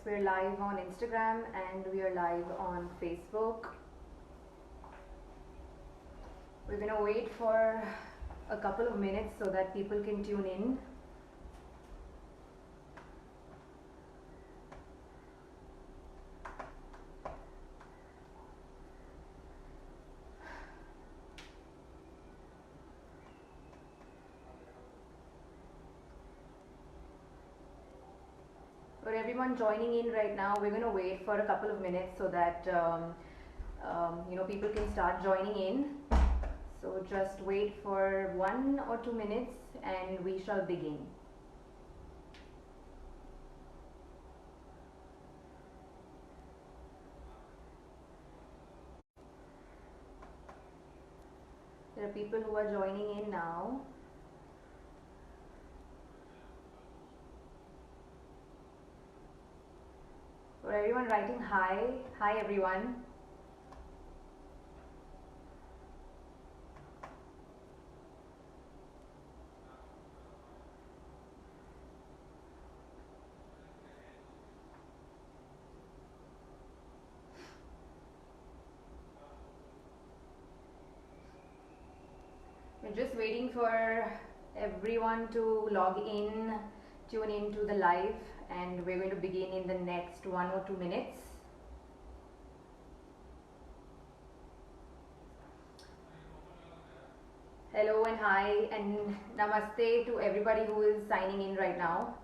we're live on Instagram and we are live on Facebook. We're gonna wait for a couple of minutes so that people can tune in. For everyone joining in right now, we're gonna wait for a couple of minutes so that people can start joining in. So just wait for 1 or 2 minutes and we shall begin. There are people who are joining in now. For everyone writing hi everyone. We're just waiting for everyone to log in, tune into the live, and we're going to begin in the next 1 or 2 minutes. Hello and hi and namaste to everybody who is signing in right now.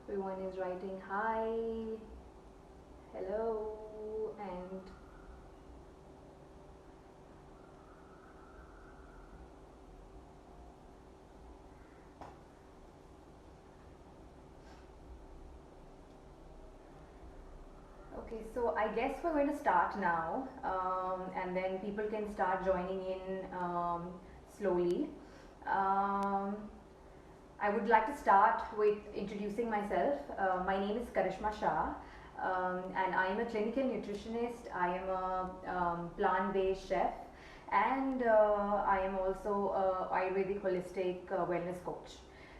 Everyone is writing hi, hello, and okay, so I guess we're going to start now, and then people can start joining in slowly. I would like to start with introducing myself. My name is Karishma Shah, and I am a clinical nutritionist. I am a plant-based chef, and I am also a Ayurvedic holistic wellness coach.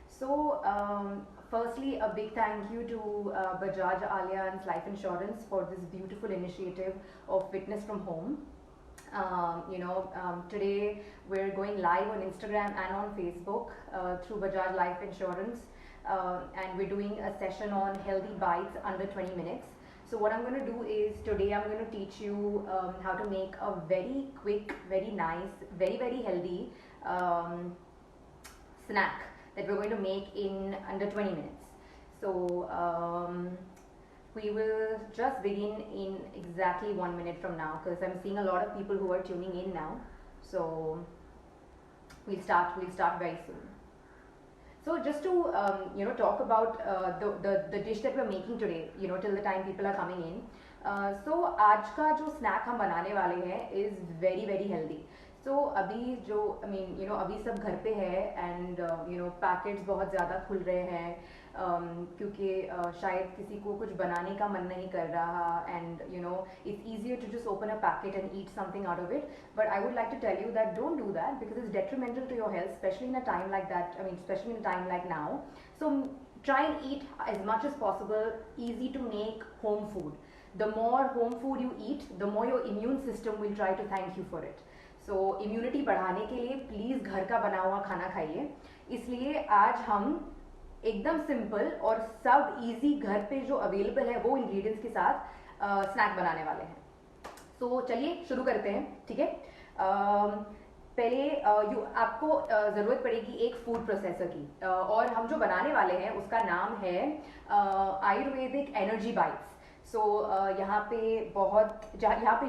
So, firstly, a big thank you to Bajaj Allianz Life Insurance for this beautiful initiative of Fitness from Home. Today we're going live on Instagram and on Facebook through Bajaj Life Insurance, and we're doing a session on healthy bites under 20 minutes. So what I'm going to do is today I'm going to teach you how to make a very quick, very nice, very, very healthy snack that we're going to make in under 20 minutes. So we will just begin in exactly 1 minute from now because I'm seeing a lot of people who are tuning in now. So we'll start very soon. So just to talk about the dish that we're making today, till the time people are coming in. So आज का जो snack हम बनाने वाले हैं is very very healthy. So अभी जो अभी सब घर पे है and पैकेट्स बहुत ज़्यादा खुल रहे हैं क्योंकि शायद किसी को कुछ बनाने का मन नहीं कर रहा and it's easier to just open a packet and eat something out of it. But I would like to tell you that don't do that because it's detrimental to your health, especially in a time like that. Especially in a time like now. So try and eat as much as possible easy to make home food. The more home food you eat, the more your immune system will try to thank you for it. So immunity बढ़ाने के लिए please घर का बना हुआ खाना खाइए. इसलिए आज हम एकदम सिंपल और सब इजी घर पे जो अवेलेबल है वो इंग्रेडिएंट्स के साथ स्नैक बनाने वाले हैं. तो चलिए शुरू करते हैं. ठीक है. पहले आपको ज़रूरत पड़ेगी एक फूड प्रोसेसर की और हम जो बनाने वाले हैं उसका नाम है आयुर्वेदिक एनर्जी बाइट्स. सो यहाँ पे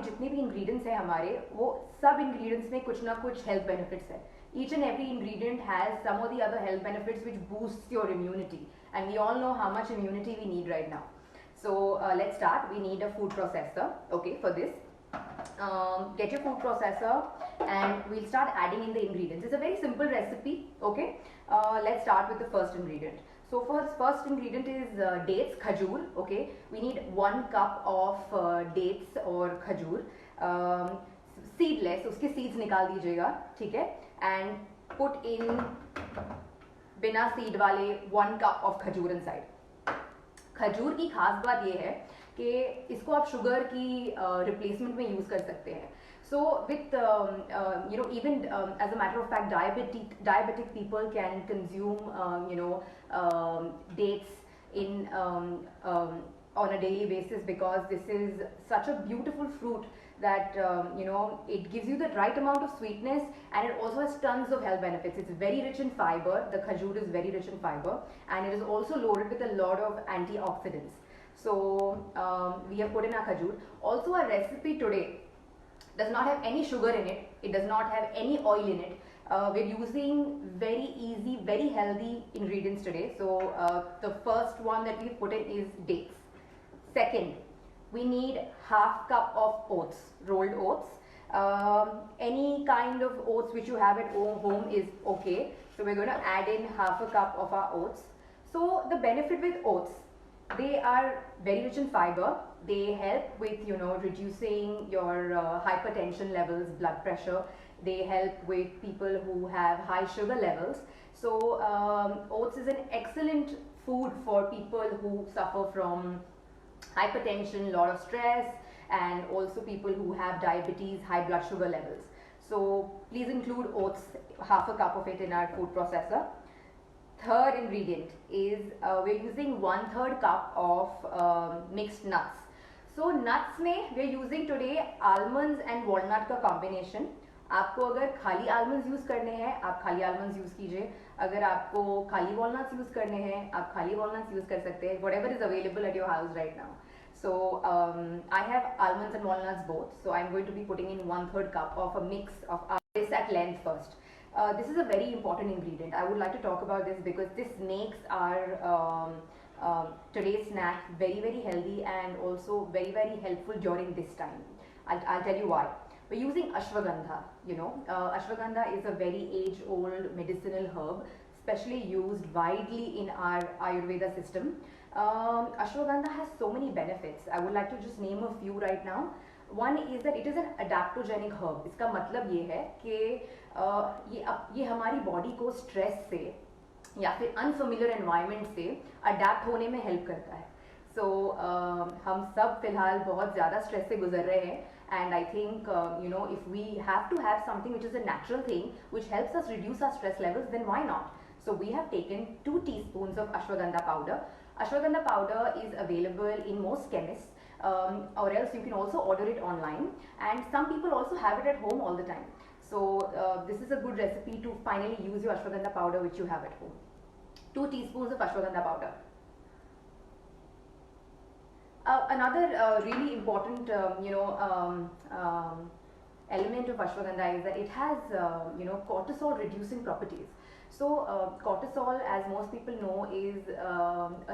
जितने भी इंग्रेडिएंट्स हैं हमारे वो सब इंग्रेडिएंट्स में कुछ ना कुछ हेल्थ बेनिफिट्स है. Each and every ingredient has some of the other health benefits which boosts your immunity, and we all know how much immunity we need right now. So let's start. We need a food processor. Okay, for this, get your food processor, and we'll start adding in the ingredients. It's a very simple recipe. Okay, let's start with the first ingredient. So first ingredient is dates, khajur. Okay, we need 1 cup of dates or khajur. Seedless, उसके seeds निकाल दीजिएगा, ठीक है? And put in बिना seed वाले 1 cup of खजूर inside. खजूर की खास बात ये है कि इसको आप शुगर की रिप्लेसमेंट में यूज़ कर सकते हैं. So with even as a matter of fact, diabetic people can consume dates in on a daily basis, because this is such a beautiful fruit that it gives you the right amount of sweetness, and it also has tons of health benefits. It's very rich in fiber. The khajur is very rich in fiber, and it is also loaded with a lot of antioxidants. So we have put in our khajur. Also, our recipe today does not have any sugar in it. It does not have any oil in it. We're using very easy, very healthy ingredients today. So the first one that we've put in is dates. Second, we need half cup of oats, rolled oats. Any kind of oats which you have at home is okay. So we're going to add in half a cup of our oats. So the benefit with oats, they are very rich in fiber. They help with reducing your hypertension levels, blood pressure. They help with people who have high sugar levels. So oats is an excellent food for people who suffer from hypertension, lot of stress, and also people who have diabetes, high blood sugar levels. So please include oats, half a cup of it in our food processor. Third ingredient is we're using 1/3 cup of mixed nuts. So nuts में we're using today almonds and walnut का combination. आपको अगर खाली almonds use करने हैं, आप खाली almonds use कीजिए. अगर आपको खाली walnuts यूज़ करने हैं, आप खाली walnuts यूज़ कर सकते हैं. Whatever is available at your house right now. So I have almonds and walnuts both. So I'm going to be putting in 1/3 cup of a mix of this at length first. This is a very important ingredient. I would like to talk about this because this makes our today's snack very, very healthy and also very, very helpful during this time. I'll tell you why. We're using ashwagandha. Ashwagandha is a very age-old medicinal herb, especially used widely in our Ayurveda system. Ashwagandha has so many benefits. I would like to just name a few right now. One is that it is an adaptogenic herb. इसका मतलब ये है कि ये हमारी body को stress से या फिर अनफेमिलियर एनवायरनमेंट से अडेप्ट होने में हेल्प करता है. सो हम सब फिलहाल बहुत ज़्यादा स्ट्रेस से गुजर रहे हैं, and I think if we have to have something which is a natural thing which helps us reduce our stress levels, then why not? So we have taken 2 teaspoons of ashwagandha powder. Ashwagandha powder is available in most chemists, or else you can also order it online, and some people also have it at home all the time. So this is a good recipe to finally use your ashwagandha powder which you have at home. 2 teaspoons of ashwagandha powder. Another really important element of ashwagandha is that it has cortisol reducing properties. So cortisol, as most people know, is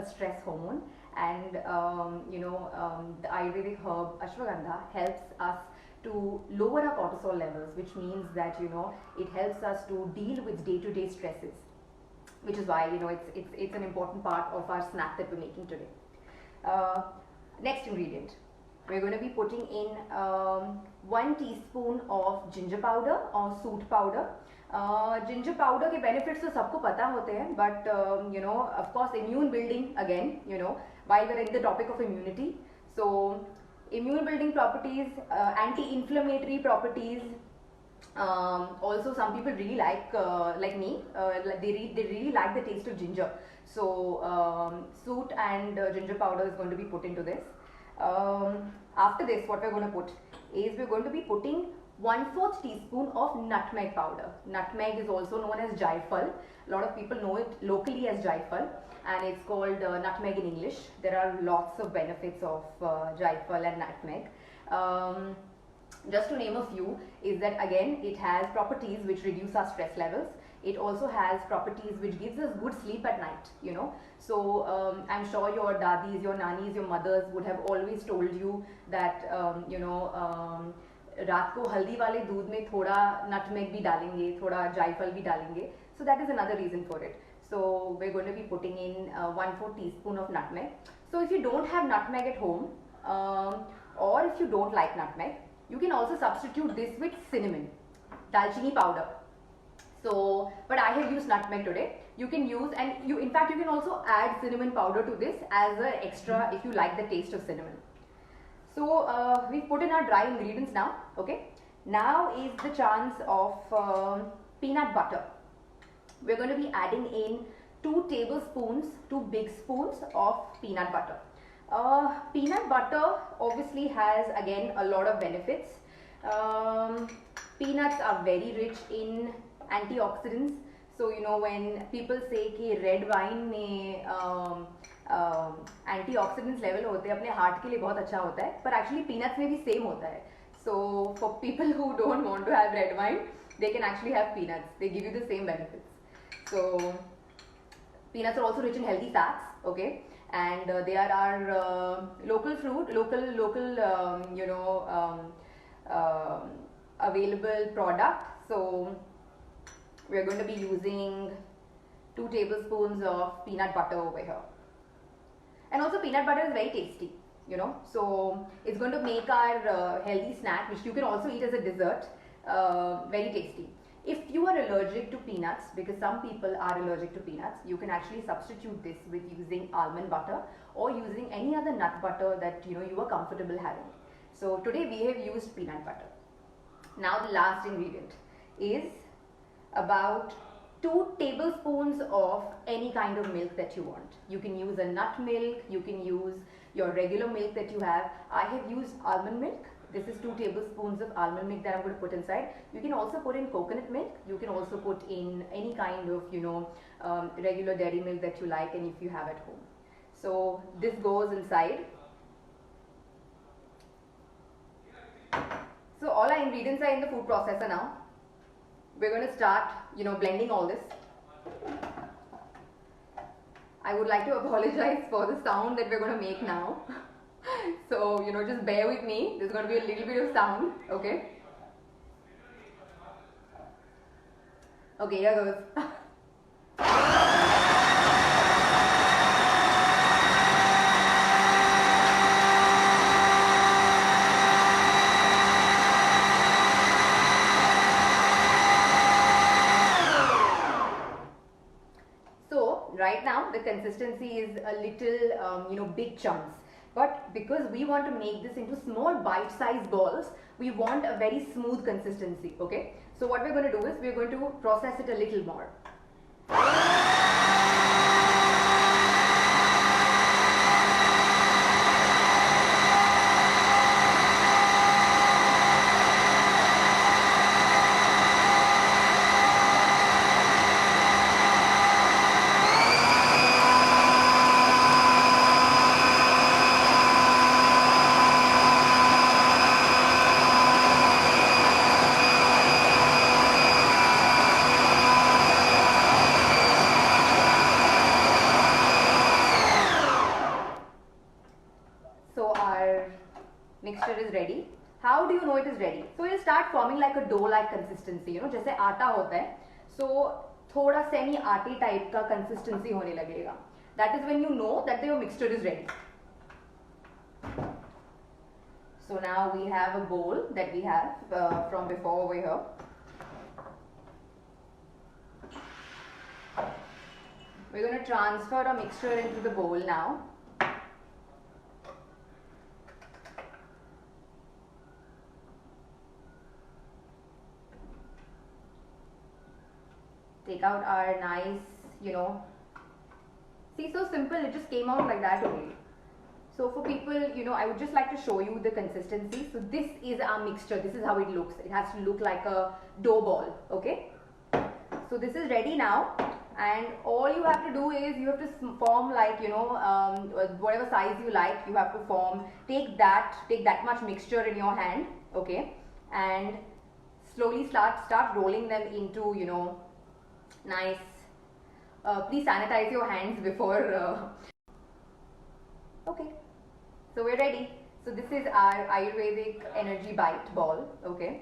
a stress hormone, and the Ayurvedic herb ashwagandha helps us to lower our cortisol levels, which means that it helps us to deal with day-to-day stresses, which is why it's an important part of our snack that we're making today. Next ingredient, we're going to be putting in 1 teaspoon of ginger powder or soot powder. Ginger powder के benefits तो सबको पता होते हैं, but of course immune building again, while we're in the topic of immunity. So immune building properties, anti-inflammatory properties. Also some people really like me, they really like the taste of ginger. So soot and ginger powder is going to be put into this. After this, what we're going to put is we're going to be putting 1/4 teaspoon of nutmeg powder. Nutmeg is also known as jaifal. A lot of people know it locally as jaifal, and it's called nutmeg in English. There are lots of benefits of jaifal and nutmeg. Just to name a few, is that again it has properties which reduce our stress levels. It also has properties which gives us good sleep at night, So I'm sure your dadis, your nanis, your mothers would have always told you that रात को हल्दी वाले दूध में थोड़ा nutmeg भी डालेंगे, थोड़ा जायफल भी डालेंगे. So that is another reason for it. So we're going to be putting in 1/4 teaspoon of nutmeg. So if you don't have nutmeg at home, or if you don't like nutmeg, you can also substitute this with cinnamon, dalchini powder. So, but I have used nutmeg today. You can use, and in fact you can also add cinnamon powder to this as an extra if you like the taste of cinnamon. So we've put in our dry ingredients now. Okay. Now is the chance of peanut butter. We're going to be adding in 2 tablespoons, 2 big spoons of peanut butter. Peanut butter obviously has again a lot of benefits. Peanuts are very rich in antioxidants. So you know, when people say कि red wine में antioxidants level होते हैं, अपने heart के लिए बहुत अच्छा होता है, but actually peanuts में भी same होता है. So for people who don't want to have red wine, they can actually have peanuts. They give you the same benefits. So peanuts are also rich in healthy fats, okay, and they are our local fruit, local available product. So we are going to be using 2 tablespoons of peanut butter over here. And also peanut butter is very tasty, you know, so it's going to make our healthy snack, which you can also eat as a dessert, very tasty. If you are allergic to peanuts, because some people are allergic to peanuts, you can actually substitute this with using almond butter or using any other nut butter that you are comfortable having. So today we have used peanut butter. Now the last ingredient is about 2 tablespoons of any kind of milk that you want. You can use a nut milk, you can use your regular milk that you have. I have used almond milk. This is 2 tablespoons of almond milk that I'm going to put inside. You can also put in coconut milk. You can also put in any kind of regular dairy milk that you like and if you have at home. So this goes inside. So all our ingredients are in the food processor now. We're going to start blending all this. I would like to apologize for the sound that we're going to make now. So just bear with me. There's going to be a little bit of sound. Okay. Okay, here goes. Right now the consistency is a little big chunks, but because we want to make this into small bite-sized balls, we want a very smooth consistency. Okay, so what we're going to do is we're going to process it a little more. Mixture is ready. How do you know it is ready? So it will start forming like a dough-like consistency. जैसे आटा होता है, so थोड़ा semi आटे type का consistency होने लगेगा. That is when you know that your mixture is ready. So now we have a bowl that we have from before over here. We're going to transfer our mixture into the bowl now. Take out our nice, see, so simple, it just came out like that only. So for people, I would just like to show you the consistency. So this is our mixture, this is how it looks. It has to look like a dough ball, okay? So this is ready now, and all you have to do is you have to form like, whatever size you like, you have to form. Take that much mixture in your hand, okay? And slowly start rolling them into, nice. Please sanitize your hands before. Okay, so we're ready. So this is our Ayurvedic energy bite ball. Okay,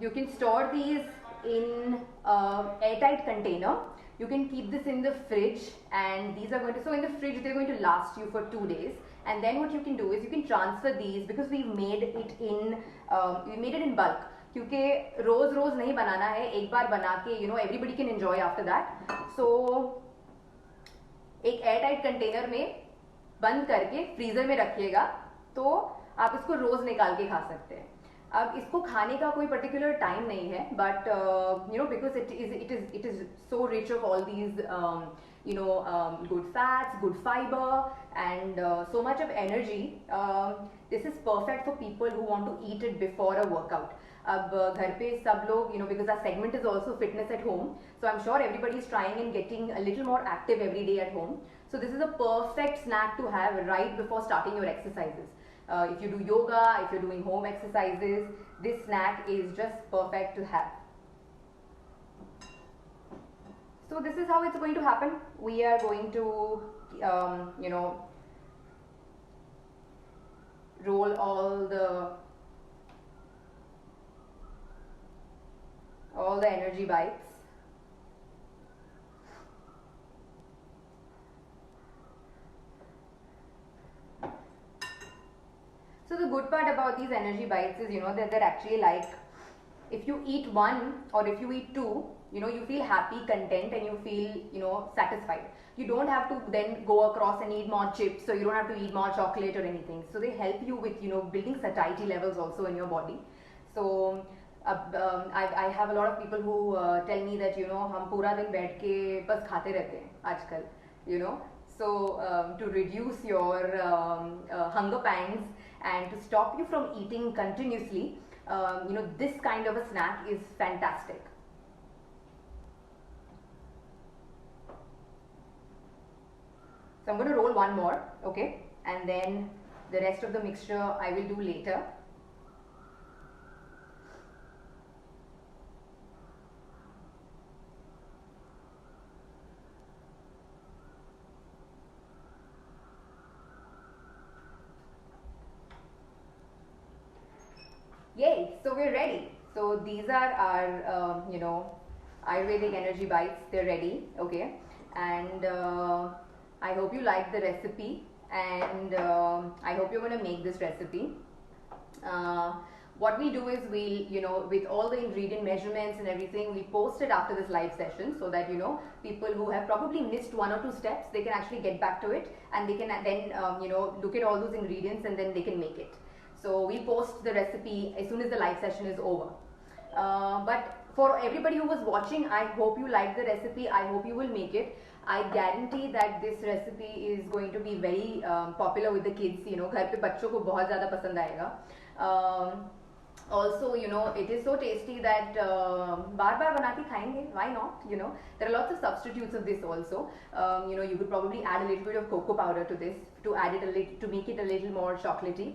you can store these in airtight container. You can keep this in the fridge, and these are going to, so in the fridge they're going to last you for 2 days. And then what you can do is you can transfer these, because we've made it in bulk, क्योंकि रोज रोज नहीं बनाना है, एक बार बना के everybody can enjoy after that. So एक airtight container में बंद करके फ्रीजर में रखिएगा, तो आप इसको रोज निकाल के खा सकते हैं. अब इसको खाने का कोई पर्टिकुलर टाइम नहीं है, but because it is so rich of all these good fats, good fiber, and so much of energy. This is perfect for people who want to eat it before a workout. अब घर पे सब लोग, because our segment is also fitness at home, so I'm sure everybody is trying and getting a little more active every day at home. So this is a perfect snack to have right before starting your exercises. If you do yoga, if you're doing home exercises, this snack is just perfect to have. So this is how it's going to happen. We are going to, roll all the energy bites. So the good part about these energy bites is, that they're actually like, if you eat one or if you eat two, you feel happy, content, and you feel, satisfied. You don't have to then go across and eat more chips, so you don't have to eat more chocolate or anything. So they help you with, building satiety levels also in your body. So I have a lot of people who tell me that, हम पूरा दिन बैठ के बस खाते रहते हैं आजकल, so to reduce your hunger pangs and to stop you from eating continuously, this kind of a snack is fantastic. So I'm going to roll one more, okay, and then the rest of the mixture I will do later. Yay, so we're ready. So these are our, Ayurvedic energy bites. They're ready, okay, and I hope you like the recipe, and I hope you're going to make this recipe. What we do is we'll, with all the ingredient measurements and everything, we post it after this live session, so that, people who have probably missed one or two steps, they can actually get back to it, and they can then, look at all those ingredients, and then they can make it. So we post the recipe as soon as the live session is over. But for everybody who was watching, I hope you like the recipe. I hope you will make it. I guarantee that this recipe is going to be very popular with the kids. घर पे बच्चों को बहुत ज़्यादा पसंद आएगा. Also, it is so tasty that बार बार बना के खाएंगे. Why not? There are lots of substitutes of this also. You could probably add a little bit of cocoa powder to this to add it to make it a little more chocolatey.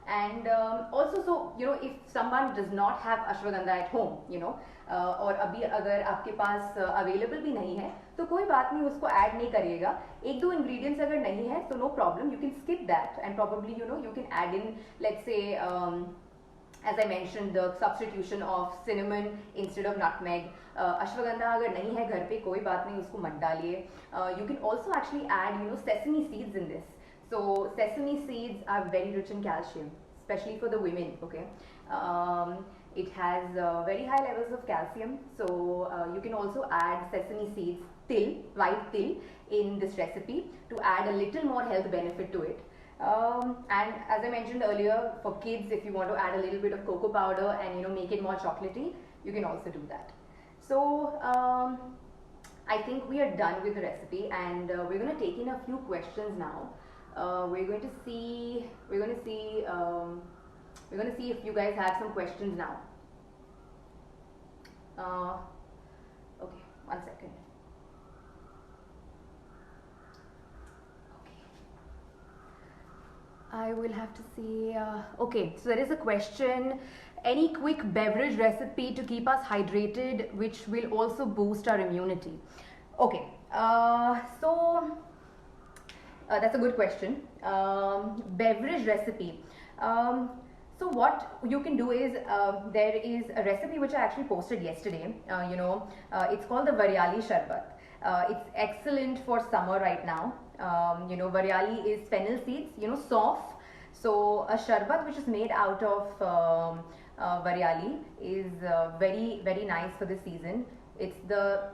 And also, so if someone does not have ashwagandha at home, और अभी अगर आपके पास available भी नहीं है, तो कोई बात नहीं, उसको ऐड नहीं करिएगा. एक दो इंग्रेडिएंट्स अगर नहीं है, तो no problem, you can skip that and probably you can add in, let's say, as I mentioned, the substitution of cinnamon instead of nutmeg. Ashwagandha अगर नहीं है घर पे, कोई बात नहीं, उसको मत डालिए. You can also actually add sesame seeds in this. So sesame seeds are very rich in calcium, especially for the women, okay. It has very high levels of calcium, so you can also add sesame seeds, white till, in this recipe to add a little more health benefit to it. And as I mentioned earlier, for kids, if you want to add a little bit of cocoa powder and make it more chocolatey, you can also do that. So I think we are done with the recipe, and we're going to take in a few questions now. We're going to see if you guys have some questions now. Okay, one second. Okay, I will have to see. Okay, so there is a question. Any quick beverage recipe to keep us hydrated, which will also boost our immunity? Okay, so that's a good question. Beverage recipe. So what you can do is, there is a recipe which I actually posted yesterday. It's called the Variali Sharbat. It's excellent for summer right now. Variali is fennel seeds, soft. So a sharbat which is made out of Variali is very very nice for the season. It's the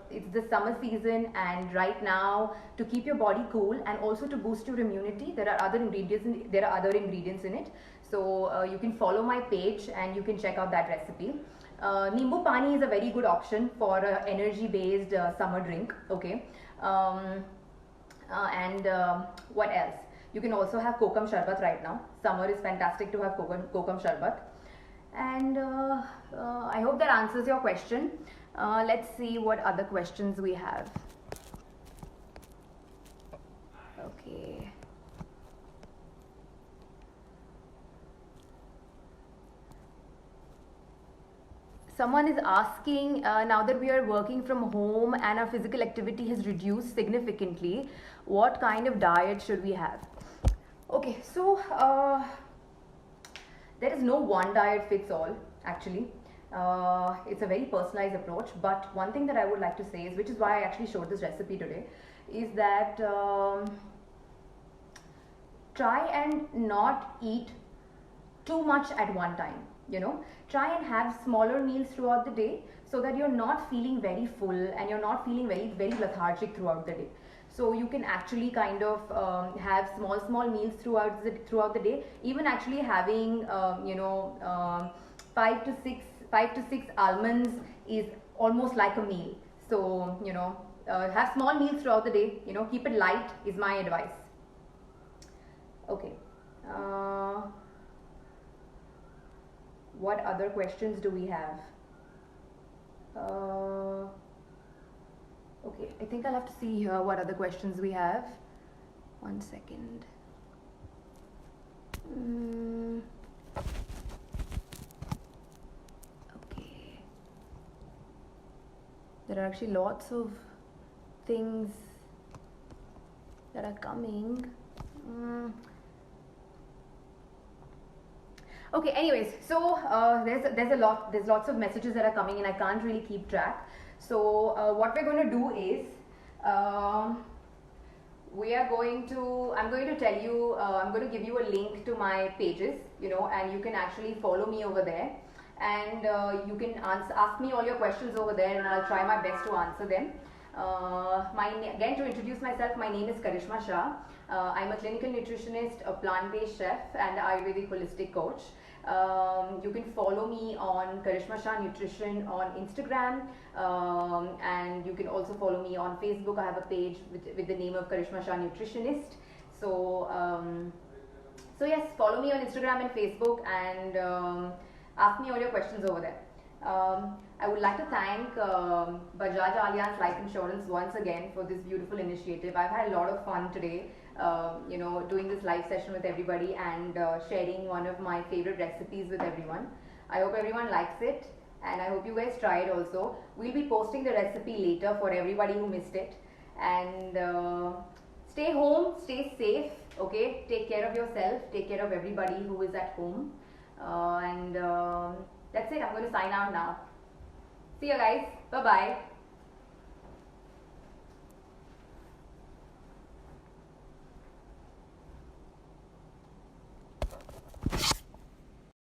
summer season, and right now, to keep your body cool and also to boost your immunity, there are other ingredients in it. So you can follow my page and you can check out that recipe. Nimbu pani is a very good option for energy based summer drink. Okay. And what else? You can also have kokum sharbat right now. Summer is fantastic to have kokum sharbat. And I hope that answers your question. Let's see what other questions we have. Okay. Someone is asking, now that we are working from home and our physical activity has reduced significantly, what kind of diet should we have? Okay, so there is no one diet fits all, actually. It's a very personalized approach, but one thing that I would like to say is, which is why I actually showed this recipe today, is that try and not eat too much at one time. Try and have smaller meals throughout the day, so that you're not feeling very full and you're not feeling very very lethargic throughout the day. So you can actually kind of have small meals throughout the day. Even actually having 5 to 6 almonds is almost like a meal. So have small meals throughout the day. Keep it light is my advice. Okay. What other questions do we have? Okay, I think I'll have to see here what other questions we have. 1 second. Okay. There are actually lots of things that are coming. Okay, anyways, so there's lots of messages that are coming in. I can't really keep track. So what we're going to do is, I'm going to tell you, I'm going to give you a link to my pages, and you can actually follow me over there, and you can ask me all your questions over there, and I'll try my best to answer them. Again, to introduce myself, my name is Karishma Shah. I'm a clinical nutritionist, a plant-based chef, and Ayurvedic holistic coach. You can follow me on Karishma Shah Nutrition on Instagram, and you can also follow me on Facebook. I have a page with the name of Karishma Shah Nutritionist. So yes, follow me on Instagram and Facebook, and ask me all your questions over there. I would like to thank Bajaj Allianz Life Insurance once again for this beautiful initiative. I've had a lot of fun today, doing this live session with everybody and sharing one of my favorite recipes with everyone. I hope everyone likes it, and I hope you guys try it also. We'll be posting the recipe later for everybody who missed it. And stay home, stay safe, okay? Take care of yourself, take care of everybody who is at home. That's it. I'm going to sign out now. See you guys. Bye-bye.